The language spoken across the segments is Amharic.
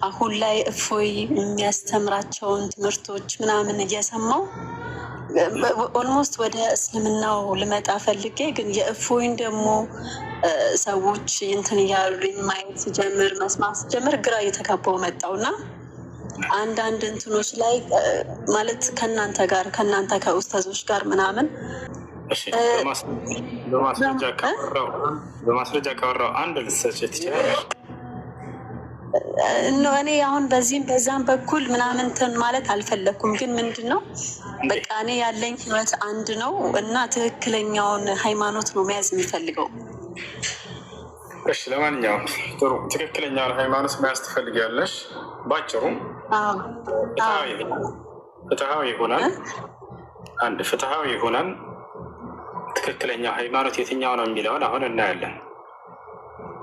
አሁን ላይ እፎይ የሚያስተምራቸውን ትምህርቶች ምናምን እየሰማው ኦልሞስት ወደ እስልምናው ልመጣ ፈልጌ ግን የእፎይን ደግሞ ሰዎች እንትን እያሉኝ ማየት ስጀምር መስማት ስጀምር ግራ እየተጋባው መጣው እና አንዳንድ እንትኖች ላይ ማለት ከእናንተ ከኡስታዞች ጋር ምናምን በማስረጃ ካወራው አንድ ልትሰጭ ትችላለሽ። እኔ አሁን በዚህም በዛም በኩል ምናምን እንትን ማለት አልፈለግኩም። ግን ምንድን ነው በቃ እኔ ያለኝ ህይወት አንድ ነው እና ትክክለኛውን ሃይማኖት ነው መያዝ የሚፈልገው። እሺ፣ ለማንኛውም ጥሩ ትክክለኛውን ሃይማኖት መያዝ ትፈልጊያለሽ? ባጭሩ ፍትሃዊ ይሆናል። አንድ ፍትሃዊ ይሆናል። ትክክለኛ ሃይማኖት የትኛው ነው የሚለውን አሁን እናያለን።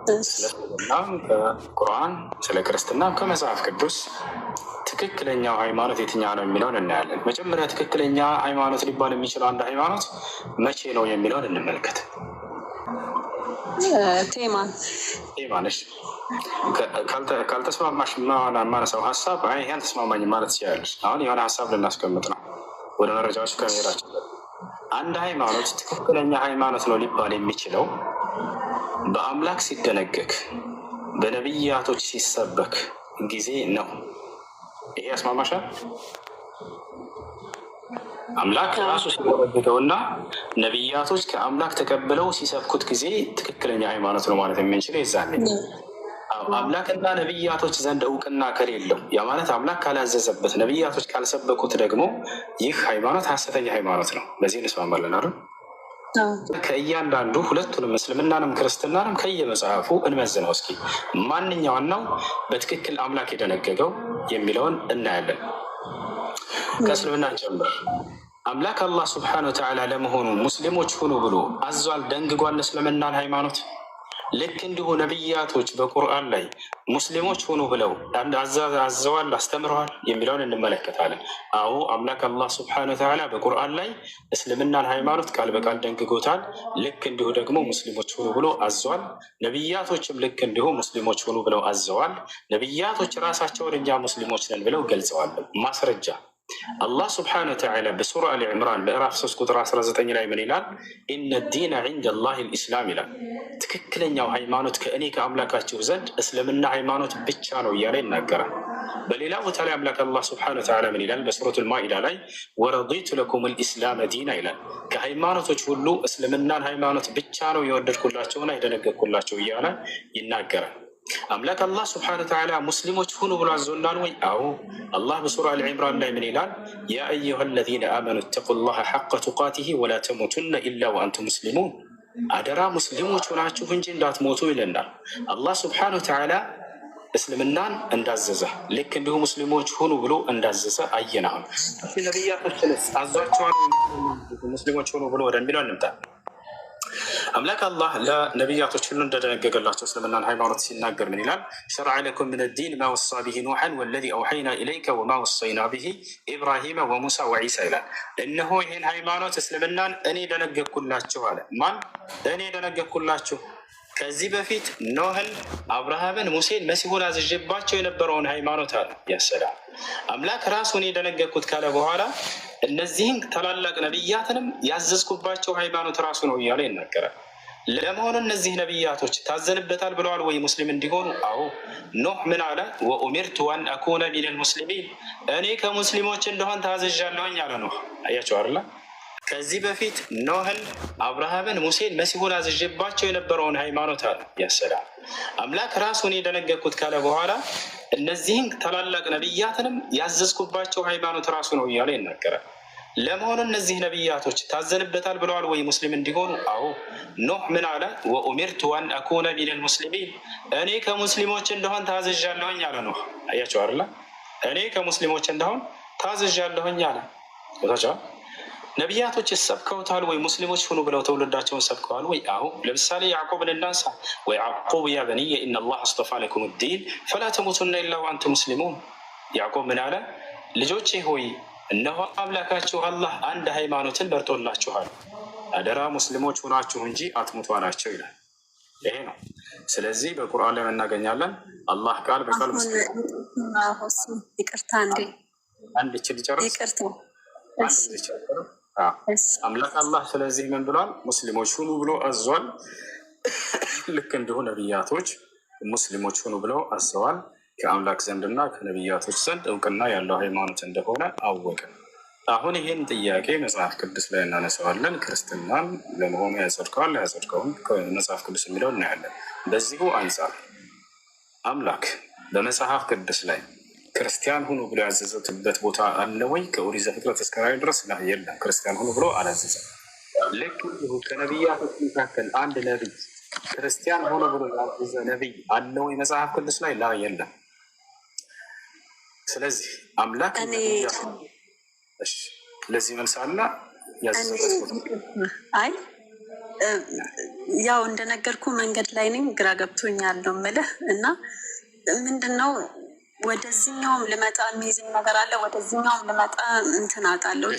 ስለ እስልምናም ከቁርአን ስለ ክርስትናም ከመጽሐፍ ቅዱስ ትክክለኛው ሃይማኖት የትኛው ነው የሚለውን እናያለን። መጀመሪያ ትክክለኛ ሃይማኖት ሊባል የሚችለው አንድ ሃይማኖት መቼ ነው የሚለውን እንመልከት። ቴማነሽ ካልተስማማሽ ማነሳው ሀሳብ ይህ አልተስማማኝም ማለት ትችላለች። አሁን የሆነ ሀሳብ ልናስቀምጥ ነው ወደ መረጃዎች ከመሄዳችን። አንድ ሃይማኖት ትክክለኛ ሃይማኖት ነው ሊባል የሚችለው በአምላክ ሲደነገግ በነቢያቶች ሲሰበክ ጊዜ ነው። ይሄ ያስማማሻል? አምላክ ራሱ ሲደነግገውና ነቢያቶች ከአምላክ ተቀብለው ሲሰብኩት ጊዜ ትክክለኛ ሃይማኖት ነው ማለት የምንችለው የዛኔ። አምላክና ነቢያቶች ዘንድ እውቅና ከሌለው ያ ማለት አምላክ ካላዘዘበት ነቢያቶች ካልሰበኩት ደግሞ ይህ ሃይማኖት ሐሰተኛ ሃይማኖት ነው። በዚህ እንስማማለን አይደል? ከእያንዳንዱ ሁለቱንም እስልምናንም ክርስትናንም ከየመጽሐፉ እንመዝነው እስኪ ማንኛውን ነው በትክክል አምላክ የደነገገው የሚለውን እናያለን። ከእስልምና ጀምር። አምላክ አላህ ስብሐነሁ ወተዓላ ለመሆኑ ሙስሊሞች ሁኑ ብሎ አዟል፣ ደንግጓል እስልምናን ሃይማኖት። ልክ እንዲሁ ነቢያቶች በቁርአን ላይ ሙስሊሞች ሁኑ ብለው አዘዋል፣ አስተምረዋል የሚለውን እንመለከታለን። አዎ አምላክ አላህ ስብሐነሁ ወተዓላ በቁርአን ላይ እስልምናን ሃይማኖት ቃል በቃል ደንግጎታል። ልክ እንዲሁ ደግሞ ሙስሊሞች ሁኑ ብሎ አዘዋል። ነቢያቶችም ልክ እንዲሁ ሙስሊሞች ሁኑ ብለው አዘዋል። ነቢያቶች ራሳቸውን እኛ ሙስሊሞች ነን ብለው ገልጸዋል። ማስረጃ አላህ ስብሐነሁ ወተዓላ በሱራ አሊ ዕምራን ምዕራፍ 3 ቁጥር 19 ላይ ምን ይላል? ኢነ ዲነ ዒንደ ላሂ ልኢስላም ይላል። ትክክለኛው ሃይማኖት ከእኔ ከአምላካችሁ ዘንድ እስልምና ሃይማኖት ብቻ ነው እያለ ይናገራል። በሌላ ቦታ ላይ አምላክ አላህ ስብሐነሁ ወተዓላ ምን ይላል? በሱረቱል ማኢዳ ላይ ወረዲቱ ለኩም ልኢስላመ ዲና ይላል። ከሃይማኖቶች ሁሉ እስልምናን ሃይማኖት ብቻ ነው የወደድኩላቸውና የደነገግኩላቸው እያለ ይናገራል። አምላክ አላህ ስብሐነሁ ወተዓላ ሙስሊሞች ሁኑ ብሎ አዞናል ወይ? አዎ። አላህ በሱራ አልዕምራን ላይ ምን ይላል? ያ አዩሃ አለዚነ አመኑ ተቁላሀ ሐቀ ቱቃቲሂ ወላ ተሙቱነ ኢላ ወአንቱም ሙስሊሙን፣ አደራ ሙስሊሞች ሆናችሁ እንጂ እንዳትሞቱ ይለናል። አላህ ስብሐነሁ ወተዓላ እስልምናን እንዳዘዘ ልክ እንዲሁ ሙስሊሞች ሁኑ ብሎ እንዳዘዘ አየናል። ነቢያቶችንስ አዟቸዋል ሙስሊሞች ሁኑ ብሎ ወደሚለው እንምጣ። አምላክ አላህ ለነቢያቶች ሁሉ እንደደነገገላቸው እስልምናን ሃይማኖት ሲናገር ምን ይላል? ሸረዐ ለኩም ሚነ ዲን ማ ወሳ ቢሂ ኑሐን ወለዚ አውሐይና ኢለይከ ወማ ወሰይና ቢሂ ኢብራሂመ ወሙሳ ወዒሳ ይላል። እነሆ ይህን ሃይማኖት እስልምናን እኔ ደነገግኩላችሁ አለ። ማን? እኔ ደነገግኩላችሁ። ከዚህ በፊት ኖህን፣ አብርሃምን፣ ሙሴን፣ መሲሁን አዝዤባቸው የነበረውን ሃይማኖት አለ። ያሰላም አምላክ ራሱን የደነገግኩት ካለ በኋላ እነዚህን ታላላቅ ነቢያትንም ያዘዝኩባቸው ሃይማኖት ራሱ ነው እያለ ይናገራል። ለመሆኑ እነዚህ ነቢያቶች ታዘንበታል ብለዋል ወይ ሙስሊም እንዲሆኑ? አዎ። ኖህ ምን አለ? ወኡሚርቱ አን አኩነ ሚነል ሙስሊሚን፣ እኔ ከሙስሊሞች እንደሆን ታዘዣለሁኝ አለ ኖህ። አያቸው አይደለ? ከዚህ በፊት ኖህን፣ አብርሃምን፣ ሙሴን፣ መሲሁን አዝዤባቸው የነበረውን ሃይማኖት አለ። ያሰላም አምላክ ራሱን የደነገግኩት ካለ በኋላ እነዚህን ታላላቅ ነቢያትንም ያዘዝኩባቸው ሃይማኖት ራሱ ነው እያለ ይናገራል። ለመሆኑ እነዚህ ነቢያቶች ታዘንበታል ብለዋል ወይ ሙስሊም እንዲሆኑ? አዎ። ኖህ ምን አለ? ወኡሚርቱ አን አኩነ ሚነል ሙስሊሚን፣ እኔ ከሙስሊሞች እንደሆን ታዝዣለሁኝ አለ ኖህ። አያቸው አይደለ? እኔ ከሙስሊሞች እንደሆን ታዝዣለሁኝ አለ። ነቢያቶች ሰብከውታል ወይ? ሙስሊሞች ሁኑ ብለው ትውልዳቸውን ሰብከዋል ወይ? አዎ። ለምሳሌ ያዕቆብን እናንሳ። ወያዕቁብ ያ በንየ ኢነላህ አስጠፋ ለኩም ዲን ፈላ ተሙቱና ኢላ ወአንቱም ሙስሊሙን። ያዕቆብ ምን አለ? ልጆቼ ሆይ እነሆ አምላካችሁ አላህ አንድ ሃይማኖትን መርጦላችኋል፣ አደራ ሙስሊሞች ሆናችሁ እንጂ አትሙቱ አላቸው ይላል። ይሄ ነው ስለዚህ በቁርአን ላይ እናገኛለን። አላህ ቃል በቃል ይቅርታ እንዴ አንድ ችል ጨርስ ይቅርታ አምላክ አላህ ስለዚህ ምን ብሏል? ሙስሊሞች ሁኑ ብሎ አዟል። ልክ እንዲሁ ነቢያቶች ሙስሊሞች ሁኑ ብለው አዘዋል። ከአምላክ ዘንድና ከነቢያቶች ዘንድ እውቅና ያለው ሃይማኖት እንደሆነ አወቅን። አሁን ይህን ጥያቄ መጽሐፍ ቅዱስ ላይ እናነሳዋለን። ክርስትናን ለመሆኑ ያጸድቀዋል ያጸድቀውም መጽሐፍ ቅዱስ የሚለው እናያለን። በዚሁ አንጻር አምላክ በመጽሐፍ ቅዱስ ላይ ክርስቲያን ሁኑ ብሎ ያዘዘትበት ቦታ አለ ወይ? ከኦሪት ዘፍጥረት እስከ ራዕይ ድረስ የለም። ክርስቲያን ሁኑ ብሎ አላዘዘም። ልክ እንዲሁ ከነቢያቶች መካከል አንድ ነቢይ ክርስቲያን ሁኑ ብሎ ያዘዘ ነቢይ አለ ወይ መጽሐፍ ቅዱስ ላይ? ላ የለም። ስለዚህ አምላክ ለዚህ መልሳላ ያዘዘበት ቦታ አይ ያው እንደነገርኩ መንገድ ላይ ነኝ፣ ግራ ገብቶኛል ነው የምልህ እና ምንድነው ወደዚህኛውም ልመጣ የሚይዝኝ ነገር አለ፣ ወደዚህኛውም ልመጣ እንትን አጣለሁ።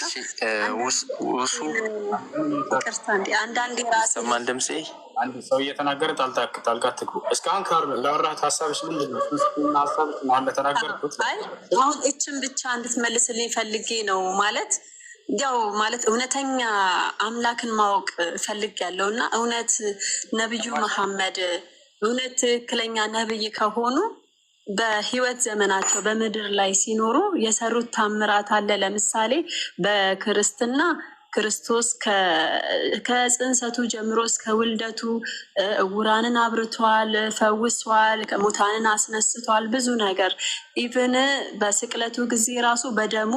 ውሱ ይቅርታ እንዲ አንዳንዴ ራሴ ሰማን ድምፄ አንድ ሰው እየተናገረ ጣልቃ ትግቡ። እስካሁን ለወራት ሀሳብሽ ምንድን ነው? ሀሳብሽ ለተናገርኩት አሁን እችን ብቻ እንድትመልስልኝ ፈልጌ ነው። ማለት ያው ማለት እውነተኛ አምላክን ማወቅ ፈልግ ያለው እና እውነት ነቢዩ መሐመድ እውነት ትክክለኛ ነብይ ከሆኑ በህይወት ዘመናቸው በምድር ላይ ሲኖሩ የሰሩት ታምራት አለ። ለምሳሌ በክርስትና ክርስቶስ ከጽንሰቱ ጀምሮ እስከ ውልደቱ እውራንን አብርቷል፣ ፈውሷል፣ ከሙታንን አስነስቷል። ብዙ ነገር ኢቨን በስቅለቱ ጊዜ ራሱ በደሙ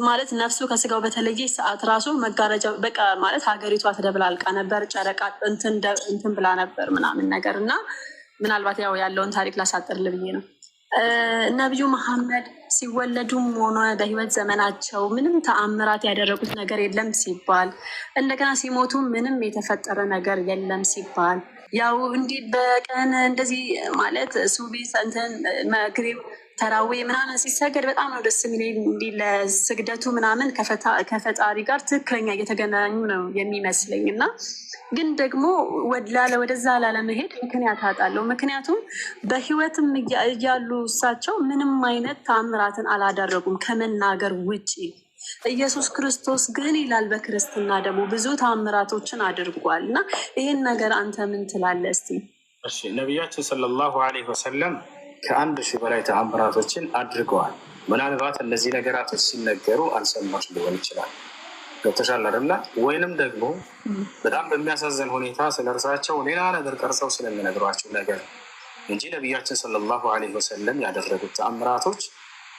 ማለት ነፍሱ ከስጋው በተለየ ሰዓት ራሱ መጋረጃ በቃ ማለት ሀገሪቷ ተደብላልቃ ነበር፣ ጨረቃ እንትን ብላ ነበር ምናምን ነገር እና ምናልባት ያው ያለውን ታሪክ ላሳጥርልህ ብዬ ነው። ነቢዩ መሐመድ ሲወለዱም ሆነ በህይወት ዘመናቸው ምንም ተአምራት ያደረጉት ነገር የለም ሲባል፣ እንደገና ሲሞቱ ምንም የተፈጠረ ነገር የለም ሲባል፣ ያው እንዲህ በቀን እንደዚህ ማለት ሱቢ እንትን መግሪብ ተራዊ ምናምን ሲሰገድ በጣም ነው ደስ የሚለኝ። እንዲህ ለስግደቱ ምናምን ከፈጣሪ ጋር ትክክለኛ እየተገናኙ ነው የሚመስለኝ እና ግን ደግሞ ወደዛ ላለመሄድ ምክንያት አጣለሁ። ምክንያቱም በህይወትም እያሉ እሳቸው ምንም አይነት ተአምራትን አላደረጉም ከመናገር ውጭ። ኢየሱስ ክርስቶስ ግን ይላል በክርስትና ደግሞ ብዙ ተአምራቶችን አድርጓል እና ይህን ነገር አንተ ምን ትላለህ እስቲ? እሺ ነቢያችን ሰለላሁ ዐለይሂ ወሰለም ከ1000 በላይ ተአምራቶችን አድርገዋል። ምናልባት እነዚህ ነገራቶች ሲነገሩ አልሰማች ሊሆን ይችላል። ገብቶሻል አይደለ? ወይንም ደግሞ በጣም በሚያሳዝን ሁኔታ ስለ እርሳቸው ሌላ ነገር ቀርጸው ስለሚነግሯቸው ነገር እንጂ ነቢያችን ሰለላሁ ዐለይሂ ወሰለም ያደረጉት ተአምራቶች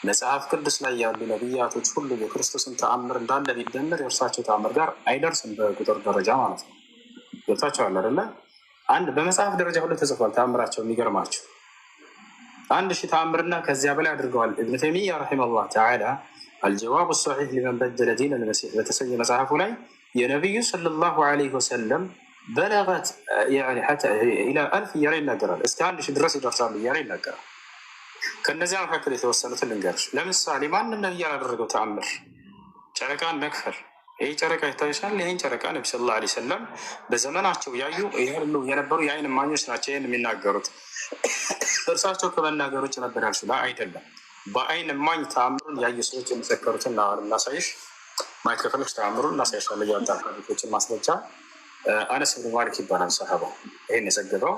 መጽሐፍ ቅዱስ ላይ ያሉ ነቢያቶች ሁሉ የክርስቶስን ተአምር እንዳለ ቢደምር የእርሳቸው ተአምር ጋር አይደርስም፣ በቁጥር ደረጃ ማለት ነው። ገብታችኋል አይደለ? አንድ በመጽሐፍ ደረጃ ሁሉ ተጽፏል ተአምራቸው። የሚገርማቸው 1000 ተአምርና ከዚያ በላይ አድርገዋል። ኢብኑ ተይሚያ ረሒመሁላህ ተዓላ አልጀዋብ ሰሒሕ ሊመን በደለ ዲን አልመሲሕ በተሰኘ መጽሐፉ ላይ የነቢዩ ሰለላሁ ዐለይሂ ወሰለም በለገት ኢላ 1000 እያለ ይናገራል። እስከ 1000 ድረስ ይደርሳሉ እያለ ይናገራል። ከእነዚያ መካከል የተወሰኑትን ልንገርሽ። ለምሳሌ ማንም ነቢይ ያላደረገው ተአምር ጨረቃን መክፈል። ይህ ጨረቃ ይታይሻል። ይህን ጨረቃ ነቢ ሰለላሁ ዐለይሂ ወሰለም በዘመናቸው ያዩ ያሉ የነበሩ የአይን እማኞች ናቸው ይህን የሚናገሩት። እርሳቸው ከመናገር ውጭ ነበር ያልሽው አይደለም። በአይን እማኝ ተአምሩን ያዩ ሰዎች የሚዘከሩትን እናሳይሽ። ማይክሮፎኖች ተአምሩን እናሳይሻለ። እያወጣ ቤቶችን ማስረጃ አነስ ብን ማሊክ ይባላል ሰሃባ። ይህን የዘገበው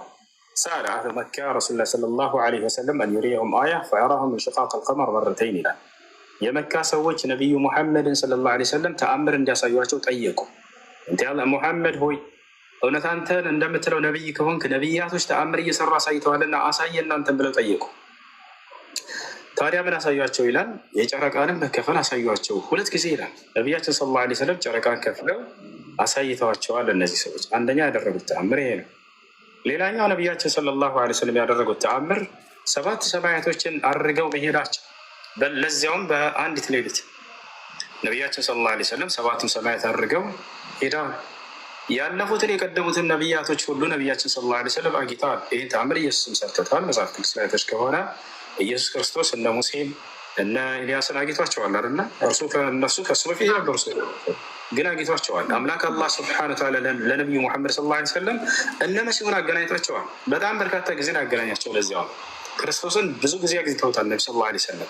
ሰአለ አህሉ መካ ረሱሉላህ ሰለላሁ ዐለይሂ ወሰለም አን ዩሪየሁም አያ ፈአራሁም እንሽቃቅ አልቀመር መረተይን ይላል። የመካ ሰዎች ነቢዩ ሙሐመድን ሰለላሁ ዐለይሂ ወሰለም ተአምር እንዲያሳዩቸው ጠየቁ። እንት ያለ ሙሐመድ ሆይ እውነት አንተን እንደምትለው ነቢይ ከሆንክ ነቢያቶች ተአምር እየሰሩ አሳይተዋልና አሳየ እናንተን ብለው ጠየቁ። ታዲያ ምን አሳዩቸው ይላል? የጨረቃንም መከፈል አሳዩቸው 2 ጊዜ ይላል። ነቢያችን ሰለላሁ ዐለይሂ ወሰለም ጨረቃን ከፍለው አሳይተዋቸዋል። እነዚህ ሰዎች አንደኛ ያደረጉት ተአምር ይሄ ነው። ሌላኛው ነቢያችን ሰለላሁ ዐለይሂ ወሰለም ያደረጉት ተአምር 7 ሰማያቶችን አድርገው መሄዳቸው፣ ለዚያውም በአንዲት ሌሊት ነቢያችን ሰለላሁ ዐለይሂ ወሰለም 7 ሰማያት አድርገው ሄደዋል። ያለፉትን የቀደሙትን ነቢያቶች ሁሉ ነቢያችን ሰለላሁ ዐለይሂ ወሰለም አግኝተዋል። ይህን ተአምር ኢየሱስም ሰርተዋል። መጽሐፍ ቅዱስ ላይ ከሆነ ኢየሱስ ክርስቶስ እነ ሙሴን እነ ኤልያስን አግኝቷቸዋል አይደለ? እርሱ ከእነሱ ከሱ በፊት ነበሩ። ግን አግኝቷቸዋል። አምላክ አላህ ስብሐነ ወተዓላ ለነቢዩ ሙሐመድ ሰለላሁ ዐለይሂ ወሰለም እነ መሲሁን አገናኝቷቸዋል። በጣም በርካታ ጊዜ አገናኛቸው። ለዚያው ክርስቶስን ብዙ ጊዜ አግኝተውታል። ነቢ ሰለላሁ ዐለይሂ ወሰለም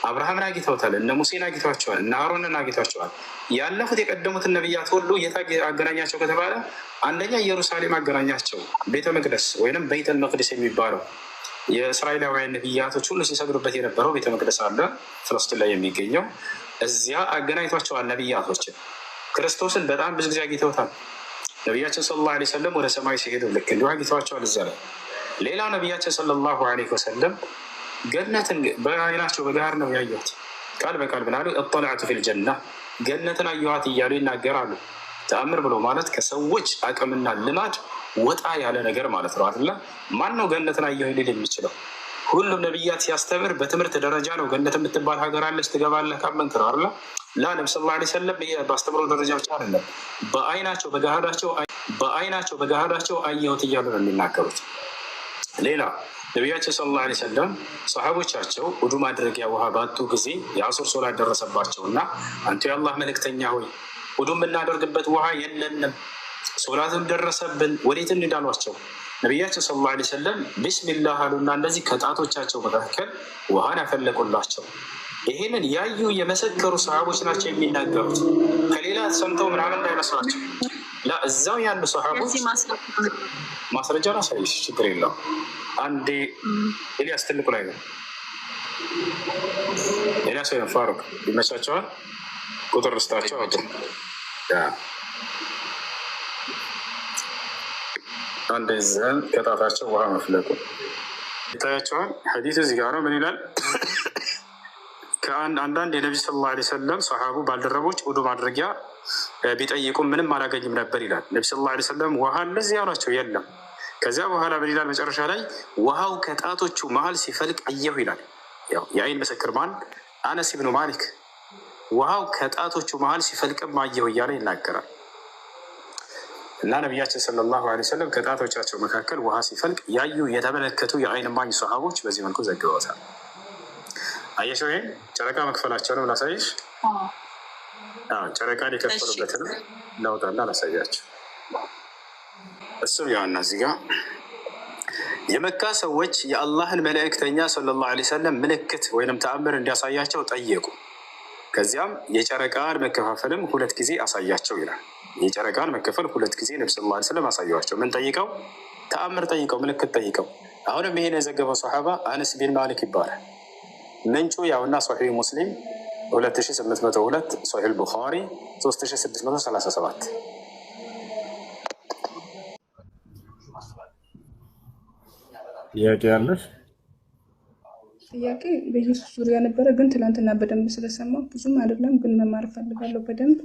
አብርሃምን አግኝተውታል። እነ ሙሴን አግኝተዋቸዋል። እነ አሮንን አግኝተዋቸዋል። ያለፉት የቀደሙትን ነቢያት ሁሉ የት አገናኛቸው ከተባለ አንደኛ ኢየሩሳሌም አገናኛቸው። ቤተ መቅደስ ወይም በይተል መቅደስ የሚባለው የእስራኤላውያን ነቢያቶች ሁሉ ሲሰግዱበት የነበረው ቤተ መቅደስ አለ ፍልስጤም ላይ የሚገኘው። እዚያ አገናኝቷቸዋል ነቢያቶችን። ክርስቶስን በጣም ብዙ ጊዜ አግኝተውታል። ነቢያችን ሰለላሁ ዐለይሂ ወሰለም ወደ ሰማይ ሲሄዱ ልክ እንዲሁ አግኝተዋቸዋል እዚያ ላይ። ሌላ ነቢያችን ሰለላሁ ዐለይሂ ወሰለም ገነትን በዓይናቸው በጋር ነው ያዩት። ቃል በቃል ብናሉ እጠለዕቱ ፊል ጀና ገነትን አየኋት እያሉ ይናገራሉ። ተአምር ብሎ ማለት ከሰዎች አቅምና ልማድ ወጣ ያለ ነገር ማለት ነው አይደለ? ማን ነው ገነትን አየሁ ሊል የሚችለው? ሁሉም ነቢያት ሲያስተምር በትምህርት ደረጃ ነው። ገነት የምትባል ሀገር አለች ትገባለህ ካመንክ ነው አይደለ? ለነብዩ ሰለላሁ ዐለይሂ ወሰለም በአስተምሮ ደረጃ ብቻ አይደለም፣ በአይናቸው በገሃዳቸው አየሁት እያሉ ነው የሚናገሩት። ሌላ ነቢያችን ሰለላሁ ዐለይሂ ወሰለም ሰሃቦቻቸው ውዱ ማድረጊያ ውሃ ባጡ ጊዜ የአሱር ሶላት ደረሰባቸው እና አንተ የአላህ መልእክተኛ ሆይ ውዱ የምናደርግበት ውሃ የለንም፣ ሶላትም ደረሰብን፣ ወዴት እንዳሏቸው ነቢያችን ሰለላሁ ዐለይሂ ወሰለም ቢስሚላህ አሉና እንደዚህ ከጣቶቻቸው መካከል ውሃን ያፈለቁላቸው። ይህንን ያዩ የመሰከሩ ሰሃቦች ናቸው የሚናገሩት። ከሌላ ሰምተው ምናምን እንዳይመስላቸው እዛው ያሉ ሰሃቦች ማስረጃ ላሳይሽ፣ ችግር የለው። አንዴ ኤልያስ ትልቁ ላይ ነው። ኤልያስ ወይም ፋሩቅ ይመቻቸዋል። ቁጥር ርስታቸው አንድ ዘን ከጣታቸው ውሃ መፍለቁ ይታያቸዋል። ሐዲሱ እዚህ ጋር ነው። ምን ይላል? ከአንዳንድ የነቢ ሰለላሁ ዐለይሂ ወሰለም ሰሃቡ ባልደረቦች ውዱ ማድረጊያ ቢጠይቁም ምንም አላገኝም ነበር ይላል። ነቢ ሰለላሁ ዐለይሂ ወሰለም ውሃ እንደዚህ ያሏቸው የለም። ከዚያ በኋላ ምን ይላል? መጨረሻ ላይ ውሃው ከጣቶቹ መሀል ሲፈልቅ አየሁ ይላል። የአይን ምስክር ማን? አነስ ብኑ ማሊክ። ውሃው ከጣቶቹ መሀል ሲፈልቅም አየሁ እያለ ይናገራል። እና ነቢያችን ሰለላሁ ዐለይሂ ወሰለም ከጣቶቻቸው መካከል ውሃ ሲፈልቅ ያዩ የተመለከቱ የአይን እማኝ ሰሃቦች በዚህ መልኩ ዘግበውታል። አየሽው? ይሄ ጨረቃ መክፈላቸው ነው። ላሳይሽ። ጨረቃን የከፈሉበትን ላውጣና ላሳያቸው። እሱም ያውና እዚህ ጋር የመካ ሰዎች የአላህን መልእክተኛ ሰለላሁ ዐለይሂ ወሰለም ምልክት ወይንም ተአምር እንዲያሳያቸው ጠየቁ። ከዚያም የጨረቃን መከፋፈልም 2 ጊዜ አሳያቸው ይላል። የጨረቃን መከፈል 2 ጊዜ ነብዩ ሰለላሁ ዐለይሂ ወሰለም አሳያቸው። ምን ጠይቀው? ተአምር ጠይቀው፣ ምልክት ጠይቀው። አሁንም ይሄን የዘገበው ሰሃባ አነስ ቢን ማሊክ ይባላል። ምንጩ ያውና ሶሒህ ሙስሊም 2802፣ ሶሒህ ቡኻሪ 3637። ጥያቄ ያለሽ? ጥያቄ በኢየሱስ ዙሪያ ነበረ፣ ግን ትናንትና በደንብ ስለሰማሁ ብዙም አይደለም፣ ግን መማር እፈልጋለሁ። በደንብ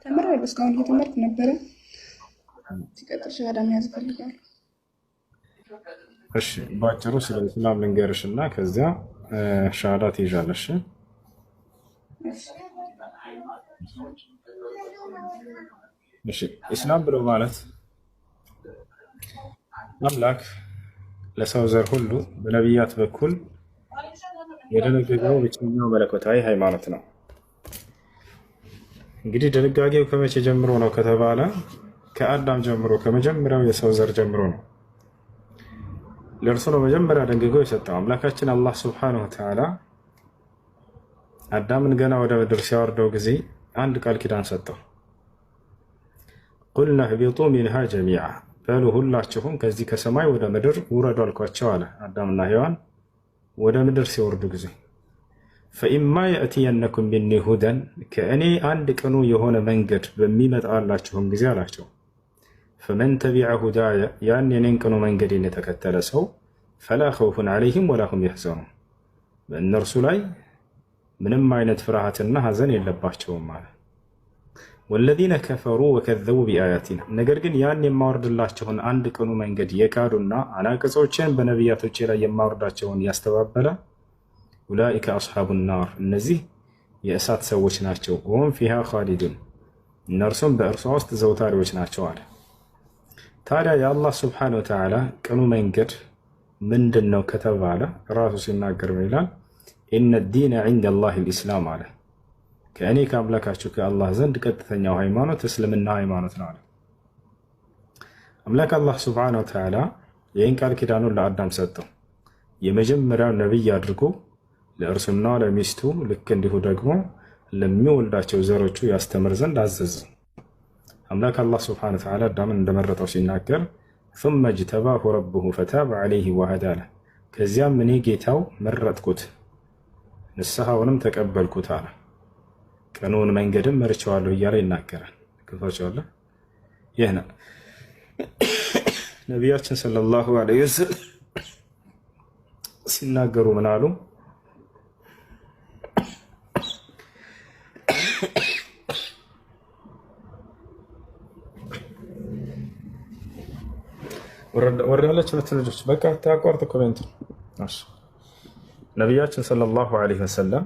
ተምሬያለሁ፣ እስካሁን እየተማርኩ ነበረ። ሲቀጥል ሸሃዳ መያዝ እፈልጋለሁ። እሺ፣ ባጭሩ ስለ እስላም ልንገርሽ እና ከዚያ ሸሃዳ ትይዣለሽ። እሺ፣ ኢስላም ብሎ ማለት አምላክ ለሰው ዘር ሁሉ በነቢያት በኩል የደነገገው ብቸኛው መለኮታዊ ሃይማኖት ነው። እንግዲህ ድንጋጌው ከመቼ ጀምሮ ነው ከተባለ ከአዳም ጀምሮ ከመጀመሪያው የሰው ዘር ጀምሮ ነው። ለእርሱ ነው መጀመሪያ ደንግጎ የሰጠው። አምላካችን አላህ ሱብሓነሁ ወተዓላ አዳምን ገና ወደ ምድር ሲያወርደው ጊዜ አንድ ቃል ኪዳን ሰጠው። ቁልና ህቢጡ ሚንሃ ጀሚዓ፣ በሉ ሁላችሁም ከዚህ ከሰማይ ወደ ምድር ውረዱ አልኳቸው አለ። አዳምና ሔዋን ወደ ምድር ሲወርዱ ጊዜ ፈኢማ የእትየነኩም ሚኒ ሁደን፣ ከእኔ አንድ ቅኑ የሆነ መንገድ በሚመጣላችሁም ጊዜ አላቸው። ፈመን ተቢዐ ሁዳየ፣ ያን የኔን ቅኑ መንገድን የተከተለ ሰው ፈላ ኸውፉን ዐለይሂም ወላ ሁም የሕዘኑን፣ በእነርሱ ላይ ምንም አይነት ፍርሃትና ሐዘን የለባቸውም አለ። ወለዚነ ከፈሩ ወከዘቡ ቢአያቲና፣ ነገር ግን ያን የማወርድላቸውን አንድ ቅኑ መንገድ የካዱና አናቅጾችን በነቢያቶቼ ላይ የማወርዳቸውን ያስተባበለ ኡላኢከ አስሓቡ ናር፣ እነዚህ የእሳት ሰዎች ናቸው። ወሁም ፊሃ ኻሊዱን፣ እነርሱም በእርሷ ውስጥ ዘውታሪዎች ናቸው አለ። ታዲያ የአላህ ስብሓነሁ ወተዓላ ቅኑ መንገድ ምንድን ነው ከተባለ ራሱ ሲናገር ይላል ኢነ ዲነ ዒንደ ላሂ ልኢስላም አለ። ከእኔ ከአምላካችሁ ከአላህ ዘንድ ቀጥተኛው ሃይማኖት እስልምና ሃይማኖት ነው አለ። አምላክ አላህ ሱብሓነሁ ወተዓላ ይህን ቃል ኪዳኑን ለአዳም ሰጠው። የመጀመሪያው ነቢይ አድርጎ ለእርሱና ለሚስቱ ልክ እንዲሁ ደግሞ ለሚወልዳቸው ዘሮቹ ያስተምር ዘንድ አዘዘ። አምላክ አላህ ሱብሓነሁ ወተዓላ አዳምን እንደመረጠው ሲናገር ثم اجتباه ربه فتاب عليه وهدى له ከዚያም እኔ ጌታው መረጥኩት ንስሐውንም ተቀበልኩት አለ። ቀኑን መንገድም መርቼዋለሁ እያለ ይናገራል። ከፋቸዋለ ይህ ነው ነቢያችን ሰለላሁ ዐለይሂ ወሰለም ሲናገሩ ምን አሉ? ወረዳለች ሁለት ልጆች በቃ ታቋርጥ ኮሜንት ነቢያችን ሰለላሁ ዐለይሂ ወሰለም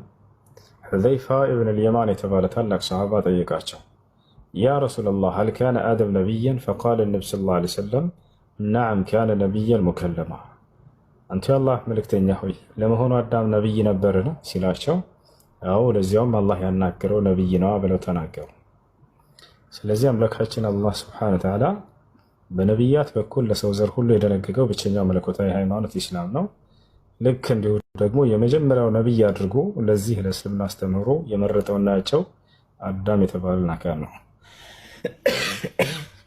ሁዘይፋ ኢብን አልየማን የተባለ ታላቅ ሰሃባ ጠየቃቸው። ያ ረሱለላህ ሀል ካነ አደም ነቢያን? ፈቃለ ነቢ ሰለላሁ ዐለይሂ ወሰለም ነዓም ካነ ነቢያን ሙከለማ። አንተ የአላህ መልእክተኛ ሆይ ለመሆኑ አዳም ነቢይ ነበርን ሲላቸው፣ አዎ ለዚያውም አላህ ያናገረው ነቢይ ነዋ ብለው ተናገሩ። ስለዚህ አምላካችን አላህ ሱብሓነሁ ወተዓላ በነቢያት በኩል ለሰው ዘር ሁሉ የደነገገው ብቸኛው መለኮታዊ ሃይማኖት ኢስላም ነው። ልክ እንዲሁ ደግሞ የመጀመሪያው ነቢይ አድርጎ ለዚህ ለእስልምና አስተምህሮ የመረጠውና ያቸው አዳም የተባለን አካል ነው።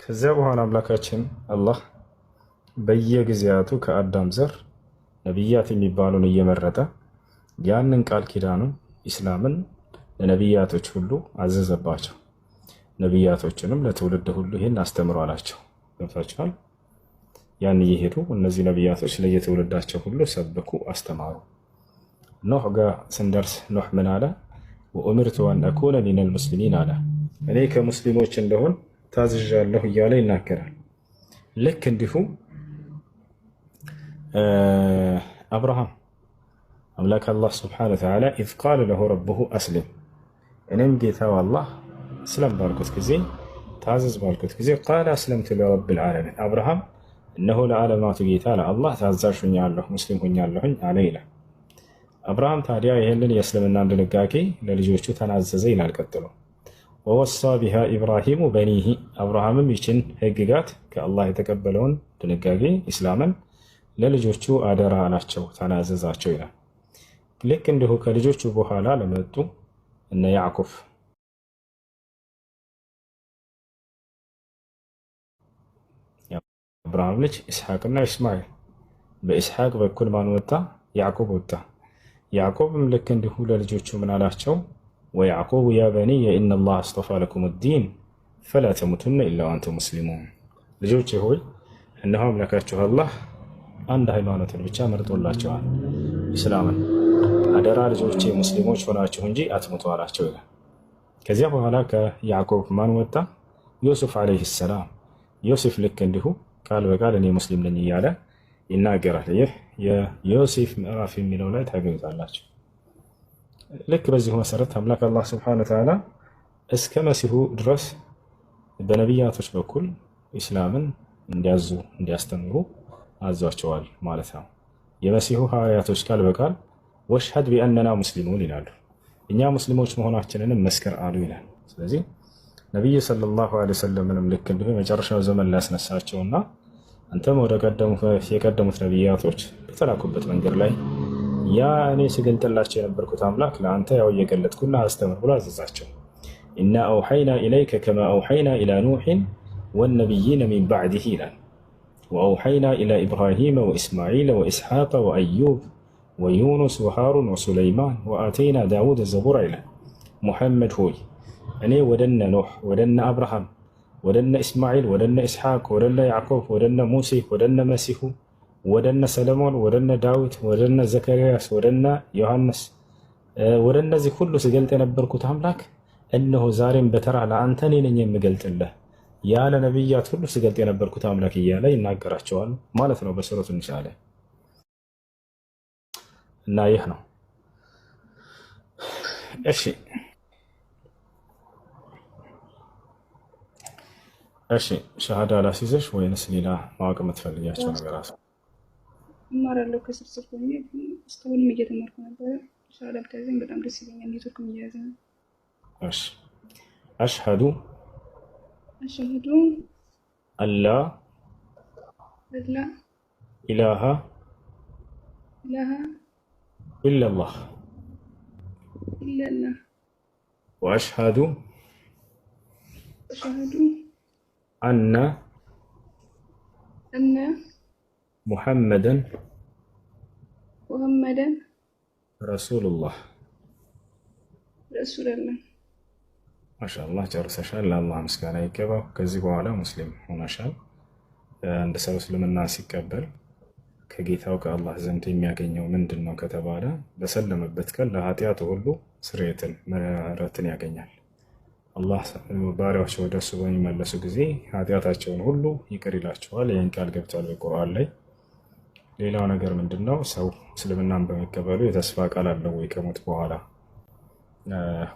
ከዚያ በኋላ አምላካችን አላህ በየጊዜያቱ ከአዳም ዘር ነቢያት የሚባሉን እየመረጠ ያንን ቃል ኪዳኑን ኢስላምን ለነቢያቶች ሁሉ አዘዘባቸው። ነቢያቶችንም ለትውልድ ሁሉ ይህን አስተምሩ አላቸው። ገብታችኋል? ያን እየሄዱ እነዚህ ነቢያቶች ለየትውልዳቸው ሁሉ ሰበኩ፣ አስተማሩ። ኖህ ጋር ስንደርስ ኖህ ምን አለ? ወኡሚርቱ አን አኩነ ሚነል ሙስሊሚን አለ። እኔ ከሙስሊሞች እንደሆን ታዝዣለሁ እያለ ይናገራል። ልክ እንዲሁ አብርሃም አምላክ አላህ ስብሓነሁ ወተዓላ ኢዝ ቃለ ለሁ ረቡሁ አስሊም፣ እኔም ጌታው አላህ እስለም ባልኩት ጊዜ ታዘዝ ባልኩት ጊዜ ቃለ አስለምቱ ሊረቢል ዓለሚን፣ አብርሃም እነሆ ለዓለማቱ ጌታ ለአላህ ታዛዥ ሁኛለሁ ሙስሊም ሁኛለሁኝ አለ ይላል። አብርሃም ታዲያ ይህንን የእስልምናን ድንጋጌ ለልጆቹ ተናዘዘ ይላል። ቀጥሎ ወወሳ ቢሃ ኢብራሂሙ በኒሂ፣ አብርሃምም ይችን ህግጋት ከአላህ የተቀበለውን ድንጋጌ ኢስላምን ለልጆቹ አደራ አላቸው፣ ተናዘዛቸው ይላል። ልክ እንዲሁ ከልጆቹ በኋላ ለመጡ እነ ያዕቁብ አብርሃም ልጅ ኢስሐቅና ኢስማኤል፣ በኢስሐቅ በኩል ማን ወጣ? ያዕቁብ ወጣ። ያዕቁብም ልክ እንዲሁ ለልጆቹ ምን አላቸው? ወያዕቁብ ያ በኒየ ኢነላህ አስጠፋ ለኩም ዲን ፈላ ተሙቱነ ኢላ ወአንቱም ሙስሊሙን፣ ልጆቼ ሆይ እነሆ አምላካችሁ አላህ አንድ ሃይማኖትን ብቻ መርጦላቸዋል፣ ኢስላምን። አደራ ልጆቼ ሙስሊሞች ሆናችሁ እንጂ አትሙቱ አላቸው ይላል። ከዚያ በኋላ ከያዕቁብ ማን ወጣ? ዮሴፍ ዓለይሂ ሰላም። ዮሴፍ ልክ እንዲሁ ቃል በቃል እኔ ሙስሊም ነኝ እያለ ይናገራል። ይህ የዮሴፍ ምዕራፍ የሚለው ላይ ታገኙታላችሁ። ልክ በዚሁ መሰረት አምላክ አላህ ስብሐነሁ ወተዓላ እስከ መሲሁ ድረስ በነቢያቶች በኩል ኢስላምን እንዲያዙ እንዲያስተምሩ አዟቸዋል ማለት ነው። የመሲሁ ሐዋርያቶች ቃል በቃል ወሽሀድ ቢአንና ሙስሊሙን ይላሉ፣ እኛ ሙስሊሞች መሆናችንንም መስክር አሉ ይላል። ስለዚህ ነቢዩ ሰለላሁ ዐለይሂ ወሰለምንም ልክ እንዲሁ የመጨረሻው ዘመን ሊያስነሳቸውና አንተም ወደ የቀደሙት ነቢያቶች በተላኩበት መንገድ ላይ ያ እኔ ስገልጥላቸው የነበርኩት አምላክ ለአንተ ያው እየገለጥኩና አስተምር ብሎ አዘዛቸው። ኢና አውሐይና ኢለይከ ከማ አውሐይና ኢላ ኑሕን ወነቢይነ ሚን ባዕድህ ይላል። ወአውሐይና ኢላ ኢብራሂመ ወኢስማዒለ ወኢስሓቀ ወአዩብ ወዩኑስ ወሃሩን ወሱለይማን ወአተይና ዳውድ ዘቡራ ይላል። ሙሐመድ ሆይ እኔ ወደነ ኖህ ወደነ አብርሃም ወደነ ኢስማዒል ወደነ ኢስሓቅ ወደነ ያዕቆብ ወደነ ሙሴ ወደነ መሲሁ ወደነ ሰለሞን ወደነ ዳዊት ወደነ ዘከርያስ ወደነ ዮሐንስ ወደነዚህ ሁሉ ስገልጥ የነበርኩት አምላክ እነሆ ዛሬም በተራ ለአንተ እኔ ነኝ የምገልጥልህ ያለ ነቢያት ሁሉ ስገልጥ የነበርኩት አምላክ እያለ ይናገራቸዋል ማለት ነው በሱረቱ ኒሳ ላይ። እና ይህ ነው እሺ ሸሃዳ ላስይዘሽ ወይንስ ሌላ ማወቅ የምትፈልጊያቸው ነገራት? እማራለሁ ከስርስር ሆኜ እስካሁንም እየተማርኩ ነበረ። ሸሃዳ ብታይዘኝ በጣም ደስ ይለኛል። ኔትወርክም እየያዘ ነው። እሺ አሽሀዱ أشهد አላ أن لا ኢላሃ إله ኢለላህ إلا الله ወአሽሀዱ أشهد አነ أن ሙሐመደን محمدا ረሱሉላህ። رسول الله። ማሻአላህ ጨርሰሻል። ለአላህ ምስጋና ይገባው። ከዚህ በኋላ ሙስሊም ሆነሻል። አንድ ሰው እስልምና ሲቀበል ከጌታው ከአላህ ዘንድ የሚያገኘው ምንድን ነው ከተባለ በሰለመበት ቀን ለኃጢአቱ ሁሉ ስርየትን ምህረትን ያገኛል። አላህ ባሪያዎች ወደ እሱ በሚመለሱ ጊዜ ኃጢአታቸውን ሁሉ ይቅር ይላቸዋል። ይህን ቃል ገብቷል በቁርአን ላይ። ሌላው ነገር ምንድን ነው? ሰው እስልምናን በመቀበሉ የተስፋ ቃል አለው ወይ ከሞት በኋላ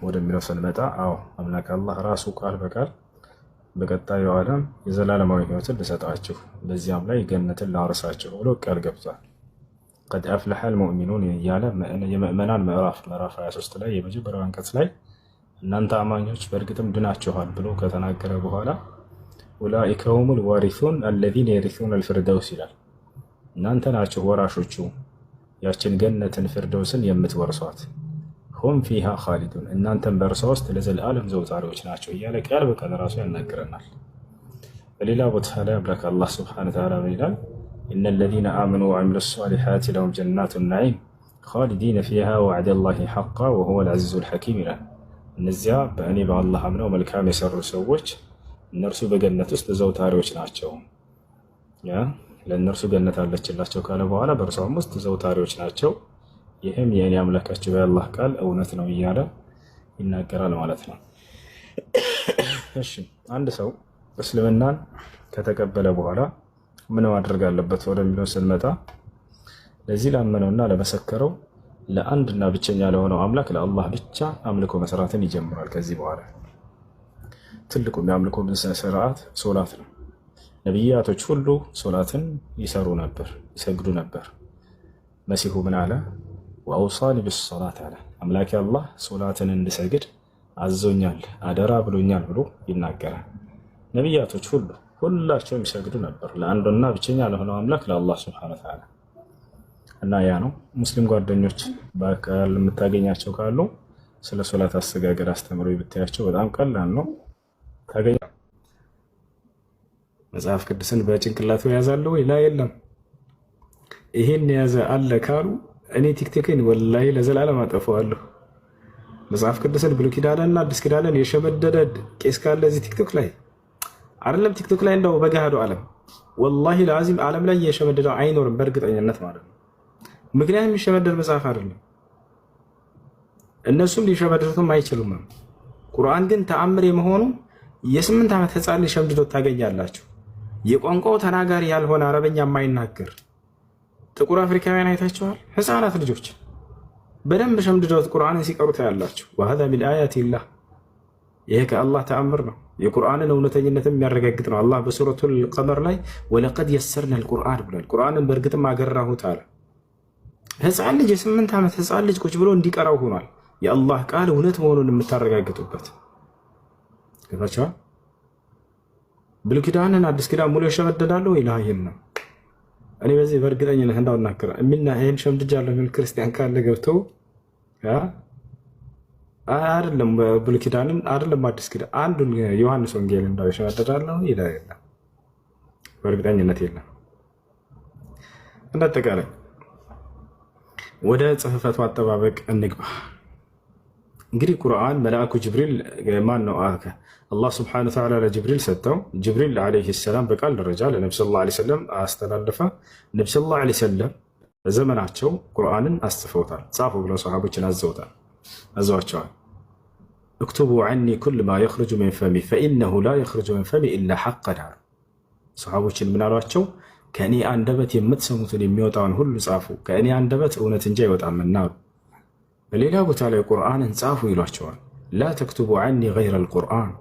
ወደሚለው ስንመጣ፣ አዎ አምላክ አላህ ራሱ ቃል በቃል በቀጣዩ ዓለም የዘላለማዊ ህይወትን ልሰጣችሁ በዚያም ላይ ገነትን ላወርሳችሁ ብሎ ቃል ገብቷል። ቀድ አፍለሐል ሙእሚኑን እያለ የምእመናን ምዕራፍ 23 ላይ የመጀመሪያው አንቀጽ ላይ እናንተ አማኞች በእርግጥም ድናችኋል ብሎ ከተናገረ በኋላ ኡላኢከ ሁሙል ዋሪሱን አለዚነ የሪሱነል ፊርደውስ ይላል። እናንተ ናችሁ ወራሾቹ ያችን ገነትን ፊርደውስን የምትወርሷት። ሁም ፊሃ ኻሊዱን እናንተም በእርሷ ውስጥ ለዘለዓለም ዘውታሪዎች ናቸው እያለ ቃል በቃል ራሱ ያናግረናል። በሌላ ቦታ ላይ አምላክ አላህ ሱብሓነሁ ወተዓላ ይላል ኢነ ለዚነ አመኑ ወዐሚሉ ሷሊሓት ለሁም ጀናቱ ነዒም ኻሊዲነ ፊሃ ወዐደላሂ ሐቃ ወሁወል ዐዚዙል ሐኪም ይላል። እነዚያ በእኔ በአላህ አምነው መልካም የሰሩ ሰዎች እነርሱ በገነት ውስጥ ዘውታሪዎች ናቸው። ለእነርሱ ገነት አለችላቸው ካለ በኋላ በእርሷም ውስጥ ዘውታሪዎች ናቸው፣ ይህም የእኔ አምላካቸው የአላህ ቃል እውነት ነው እያለ ይናገራል ማለት ነው። እሺ አንድ ሰው እስልምናን ከተቀበለ በኋላ ምን ማድረግ አለበት ወደሚለው ስንመጣ ለዚህ ላመነውና ለመሰከረው ለአንድና ብቸኛ ለሆነው አምላክ ለአላህ ብቻ አምልኮ መስራትን ይጀምራል። ከዚህ በኋላ ትልቁም የአምልኮ ስርዓት ሶላት ነው። ነቢያቶች ሁሉ ሶላትን ይሰሩ ነበር፣ ይሰግዱ ነበር። መሲሁ ምን አለ? ወአውሳኒ ቢሶላት አለ። አምላኬ አላህ ሶላትን እንድሰግድ አዞኛል፣ አደራ ብሎኛል ብሎ ይናገራል። ነቢያቶች ሁላቸውም ይሰግዱ ነበር ለአንዱና ብቸኛ ለሆነው አምላክ ለአላህ ሱብሓነሁ ወተዓላ። እና ያ ነው ሙስሊም ጓደኞች በአካል የምታገኛቸው ካሉ ስለ ሶላት አሰጋገድ አስተምሮ ብታያቸው በጣም ቀላል ነው ታገኛ። መጽሐፍ ቅዱስን በጭንቅላቱ ያዛለ ወይ? ላ የለም። ይሄን የያዘ አለ ካሉ እኔ ቲክቶክን ወላሂ ለዘላለም አጠፋዋለሁ። መጽሐፍ ቅዱስን ብሉይ ኪዳንና አዲስ ኪዳንን የሸመደደ ቄስ ካለ እዚህ ቲክቶክ ላይ አይደለም፣ ቲክቶክ ላይ እንደው በገሃዱ ዓለም ወላሂ ለአዚም ዓለም ላይ የሸመደደው አይኖርም በእርግጠኝነት ማለት ነው። ምክንያቱም የሚሸመደድ መጽሐፍ አይደለም፣ እነሱም ሊሸመደዱትም አይችሉም። ቁርአን ግን ተአምር የመሆኑ የ8 ዓመት ህፃን ልጅ ሸምድዶት ታገኛላችሁ። የቋንቋው ተናጋሪ ያልሆነ አረበኛ የማይናገር ጥቁር አፍሪካውያን አይታችኋል። ህፃናት ልጆች በደንብ ሸምድዶት ቁርአንን ሲቀሩ ታያላችሁ። ወሀዛ ሚን አያቲላህ፣ ይሄ ከአላህ ተአምር ነው። የቁርአንን እውነተኝነትም የሚያረጋግጥ ነው። አላህ በሱረቱል ቀመር ላይ ወለቀድ የሰርነል ቁርአን ብሏል። ቁርአንን በእርግጥም አገራሁት አለ። ህፃን ልጅ የ8 ዓመት ህፃን ልጅ ቁጭ ብሎ እንዲቀራው ሆኗል። የአላህ ቃል እውነት መሆኑን የምታረጋግጡበት ገባችኋል? ብሉይ ኪዳንን አዲስ ኪዳን ሙሉ ይሸመደዳሉ ኢላህ የለም። እኔ በዚህ በእርግጠኝነት እንዳውናከረ እሚና ይሄን ሸምድጃለሁ የሚል ክርስቲያን ካለ ገብቶ አይደለም ብሉይ ኪዳንን አይደለም አዲስ ኪዳን አንዱን ዮሐንስ ወንጌል እንዳው ይሸመደዳለሁ ኢላህ የለም፣ በእርግጠኝነት የለም። እንዳጠቃላይ ወደ ጽሕፈቱ አጠባበቅ እንግባ። እንግዲህ ቁርአን መልአኩ ጅብሪል ማን ነው? አላህ ስብሐነሁ ወተዓላ ለጅብሪል ሰጠው። ጅብሪል ዓለይሂ ሰላም በቃል ደረጃ ለነብዩ ሰለላሁ ዐለይሂ ወሰለም አስተላለፈ። ነብዩ ሰለላሁ ዐለይሂ ወሰለም በዘመናቸው ቁርአንን አስጽፈውታል፣ ጻፉ ብለው ሰሃቦችን አዘዋቸዋል። እክቱቡ ዐኒ ኩል ማ የኽሩጁ ሚን ፈሚ ፈኢነሁ ላ የኽሩጁ ሚን ፈሚ ኢላ ሐቀን አሉ። ሰሃቦችን ምን አሏቸው? ከእኔ አንደበት የምትሰሙትን የሚወጣውን ሁሉ ጻፉ፣ ከእኔ አንደበት እውነት እንጂ አይወጣምና አሉ። በሌላ ቦታ ላይ ቁርአንን ጻፉ ይሏቸዋል። ላ ተክቱቡ ዐኒ ገይረል ቁርአን፣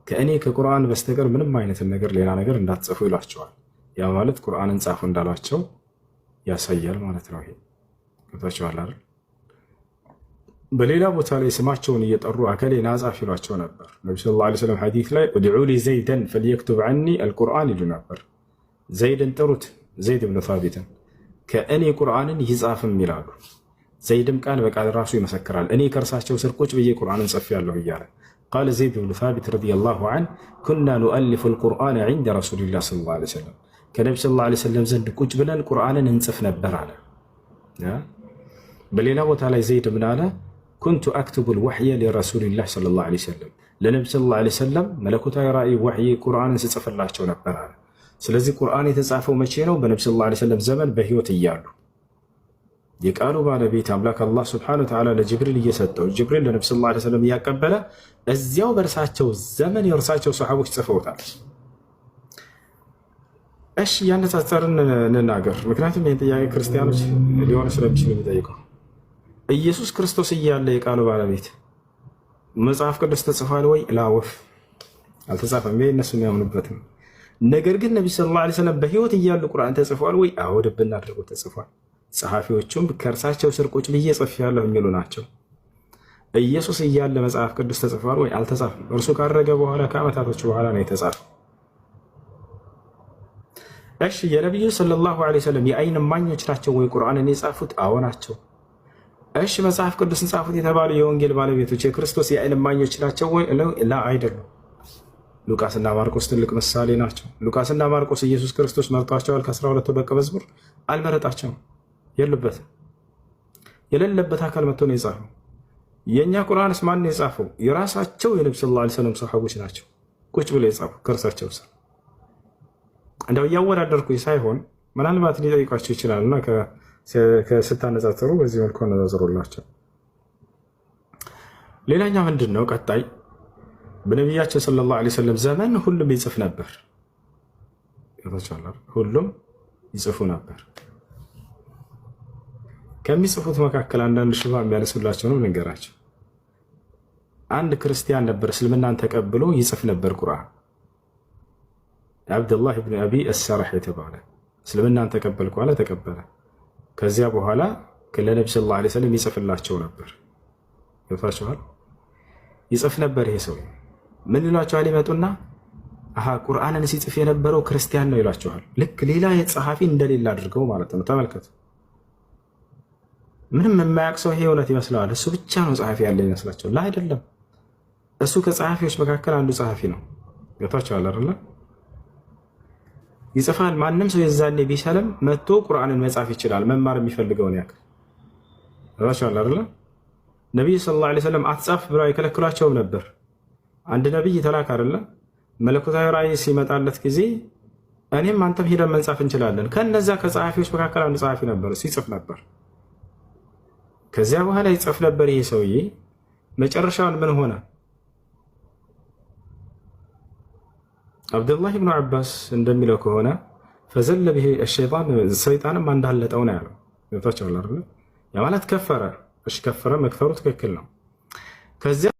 ከእኔ ከቁርአን በስተቀር ምንም አይነትን ነገር ሌላ ነገር እንዳትጽፉ ይሏቸዋል። ያ ማለት ቁርአንን ጻፉ እንዳሏቸው ያሳያል ማለት ነው። ይሄ ገብታችኋል አይደል? በሌላ ቦታ ላይ ስማቸውን እየጠሩ አከሌ ናጻፍ ይሏቸው ነበር። ነቢ ሰለላሁ ዐለይሂ ወሰለም ሐዲስ ላይ ኡድዑ ሊ ዘይደን ፈልየክቱብ ዐኒ አልቁርአን ይሉ ነበር። ዘይድን ጥሩት፣ ዘይድ ብን ሳቢትን ከእኔ ቁርአንን ይጻፍም ይላሉ። ዘይድም ቃል በቃል ራሱ ይመሰክራል፣ እኔ ከእርሳቸው ስር ቁጭ ብዬ ቁርአንን ጽፌያለሁ እያለ ቃለ ዘይድ ብን ሳቢት ረዲየላሁ ዐንሁ ኩና ኑአሊፉ አልቁርአን ዐንደ ረሱሊላህ ሰለላሁ ዐለይሂ ወሰለም ከነቢ ሰለላሁ ዐለይሂ ወሰለም ዘንድ ቁጭ ብለን ቁርአንን እንጽፍ ነበር አለ። በሌላ ቦታ ላይ ዘይድ ምን አለ? ኩንቱ አክቱቡ ልወሕየ ሊረሱሊላህ ሰለላሁ ዐለይሂ ወሰለም ለነቢ ሰለላሁ ዐለይሂ ወሰለም መለኮታዊ ራእይ ወሕይ ቁርአንን ስጽፍላቸው ነበር አለ። ስለዚህ ቁርአን የተጻፈው መቼ ነው? በነቢ ሰለላሁ ዐለይሂ ወሰለም ዘመን በህይወት እያሉ የቃሉ ባለቤት አምላክ አላህ ሱብሓነሁ ወተዓላ ለጅብሪል እየሰጠው ጅብሪል ለነቢ ሰለላሁ ዐለይሂ ወሰለም እያቀበለ እዚያው በእርሳቸው ዘመን የእርሳቸው ሰሓቦች ጽፈውታል። እሺ እያነጻጸርን እንናገር፣ ምክንያቱም ይህን ጥያቄ ክርስቲያኖች ሊሆኑ ስለሚችሉ የሚጠይቀው ኢየሱስ ክርስቶስ እያለ የቃሉ ባለቤት መጽሐፍ ቅዱስ ተጽፏል ወይ? ላወፍ አልተጻፈም። ይሄ እነሱ የሚያምኑበት ነው። ነገር ግን ነቢ ሰለላሁ ዐለይሂ ወሰለም በህይወት እያሉ ቁርአን ተጽፏል ወይ? አዎ ልብና አድርጎ ተጽፏል። ጸሐፊዎቹም ከእርሳቸው ስር ቁጭ ብዬ ጽፌያለሁ የሚሉ ናቸው። ኢየሱስ እያለ መጽሐፍ ቅዱስ ተጽፏል ወይ? አልተጻፈም። እርሱ ካረገ በኋላ ከዓመታቶች በኋላ ነው የተጻፈው። እሺ የነቢዩ ሰለላሁ ዐለይሂ ወሰለም የአይን እማኞች ናቸው ወይ ቁርአንን የጻፉት? አዎ ናቸው። እሺ መጽሐፍ ቅዱስን ጻፉት የተባሉ የወንጌል ባለቤቶች የክርስቶስ የአይን እማኞች ናቸው ወይ? ላ አይደሉም። ሉቃስና ማርቆስ ትልቅ ምሳሌ ናቸው። ሉቃስና ማርቆስ ኢየሱስ ክርስቶስ መርጧቸዋል? ከ12 ደቀ መዝሙር አልመረጣቸውም። የሉበትም። የሌለበት አካል መጥቶ ነው የጻፈው። የእኛ ቁርአንስ ማን ነው የጻፈው? የራሳቸው የነቢ ሰለላሁ ዐለይሂ ወሰለም ሰሓቦች ናቸው ቁጭ ብለው የጻፉ ከእርሳቸው ስር። እንደው እያወዳደርኩኝ ሳይሆን ምናልባት ሊጠይቋቸው ይችላሉና ስታነጻጽሩ በዚህ መልኩ አነጻጽሩላቸው። ሌላኛው ምንድን ነው? ቀጣይ በነቢያችን ሰለላሁ ዐለይሂ ወሰለም ዘመን ሁሉም ይጽፍ ነበር። ሁሉም ይጽፉ ነበር። ከሚጽፉት መካከል አንዳንድ ሽባ የሚያነሱላቸው ነው ልንገራቸው። አንድ ክርስቲያን ነበር፣ እስልምናን ተቀብሎ ይጽፍ ነበር ቁርአን። አብዱላህ ብን አቢ አሰራህ የተባለ እስልምናን ተቀበልኩ አለ፣ ተቀበለ። ከዚያ በኋላ ለነቢ ሰለላሁ ዐለይሂ ወሰለም ይጽፍላቸው ነበር። ገብቷችኋል? ይጽፍ ነበር። ይሄ ሰው ምን ይሏቸዋል? ይመጡና ቁርአንን ሲጽፍ የነበረው ክርስቲያን ነው ይሏቸዋል። ልክ ሌላ የጸሐፊ እንደሌላ አድርገው ማለት ነው። ተመልከቱ። ምንም የማያውቅ ሰው ይሄ እውነት ይመስለዋል። እሱ ብቻ ነው ጸሐፊ ያለ ይመስላቸው። ላ አይደለም። እሱ ከጸሐፊዎች መካከል አንዱ ጸሐፊ ነው። ገብቷችኋል አይደለ? ይጽፋል። ማንም ሰው የዛኔ ቢሰለም መጥቶ ቁርአንን መጻፍ ይችላል፣ መማር የሚፈልገውን ያክል። ገብቷችኋል አይደለ? ነቢይ ሰለላሁ ዐለይሂ ወሰለም አትጻፍ ብለው አይከለክሏቸውም ነበር። አንድ ነቢይ ተላክ አይደለ? መለኮታዊ ራእይ ሲመጣለት ጊዜ እኔም አንተም ሄደን መንጻፍ እንችላለን። ከነዛ ከጸሐፊዎች መካከል አንዱ ጸሐፊ ነበር፣ እሱ ይጽፍ ነበር። ከዚያ በኋላ ይጽፍ ነበር። ይሄ ሰውዬ መጨረሻውን ምን ሆነ? አብዱላህ ብኑ ዓባስ እንደሚለው ከሆነ ፈዘለ ብሄ ሸይጣን ሰይጣንም እንዳለጠው ነው ያለው። ገብቷቸዋል አይደል? ያ ማለት ከፈረ። እሺ ከፈረ፣ መክፈሩ ትክክል ነው። ከዚያ